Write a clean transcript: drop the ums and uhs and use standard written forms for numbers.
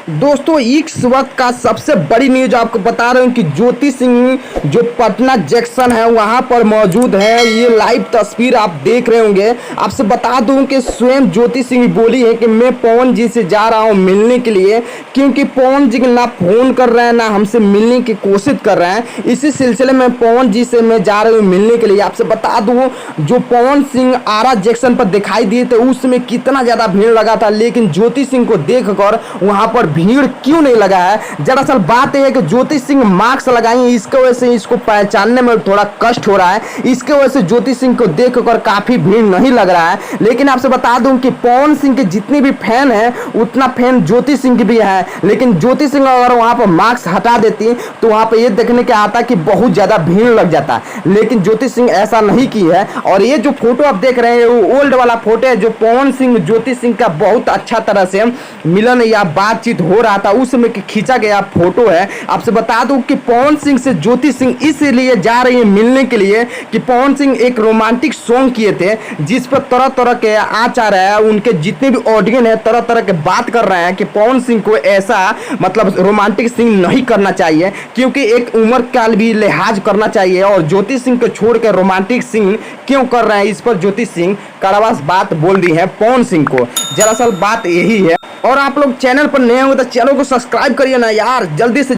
दोस्तों इस वक्त का सबसे बड़ी न्यूज आपको बता रहे हूँ कि ज्योति सिंह जो पटना जंक्शन है वहां पर मौजूद है। ये लाइव तस्वीर आप देख रहे होंगे। आपसे बता दूं कि स्वयं ज्योति सिंह बोली है कि मैं पवन जी से जा रहा हूं मिलने के लिए, क्योंकि पवन जी ना फोन कर रहे हैं ना हमसे मिलने की कोशिश कर रहे हैं। इसी सिलसिले में पवन जी से मैं जा रही हूँ मिलने के लिए। आपसे बता दूं जो पवन सिंह आरा जंक्शन पर दिखाई दिए थे उस समय कितना ज़्यादा भीड़ लगा था, लेकिन ज्योति सिंह को देखकर वहां पर भीड़ क्यों नहीं लगा है। दरअसल बात यह है कि ज्योति सिंह मास्क लगाई है, इसके वजह से इसको पहचानने में थोड़ा कष्ट हो रहा है। इसके वजह से ज्योति सिंह को देखकर काफी भीड़ नहीं लग रहा है। लेकिन आपसे बता दूं कि पवन सिंह के जितने भी फैन हैं उतना फैन ज्योति सिंह की भी है, लेकिन ज्योति सिंह अगर वहां पर मास्क हटा देती तो वहां पर यह देखने के आता कि बहुत ज्यादा भीड़ लग जाता, लेकिन ज्योति सिंह ऐसा नहीं की है। और ये जो फोटो आप देख रहे हैं वो ओल्ड वाला फोटो है जो पवन सिंह ज्योति सिंह का बहुत अच्छा तरह से मिलन या बातचीत हो रहा था उस समय खींचा गया फोटो है। आपसे बता दूं कि पवन सिंह से ज्योति सिंह इसलिए जा रही है मिलने के लिए कि पवन सिंह एक रोमांटिक सॉन्ग किए थे जिस पर तरह तरह के आचार है, उनके जितने भी ऑडियंस है तरह तरह के बात कर रहे हैं कि पवन सिंह को ऐसा मतलब रोमांटिक सीन नहीं करना चाहिए, क्योंकि एक उम्र काल भी लिहाज करना चाहिए। और ज्योति सिंह को छोड़ कर रोमांटिक सीन क्यों कर रहे हैं, इस पर ज्योति सिंह कड़वा बात बोल दी है पवन सिंह को। दरअसल बात यही है। और आप लोग चैनल पर नए हो तो चैनल को सब्सक्राइब करिए ना यार, जल्दी से।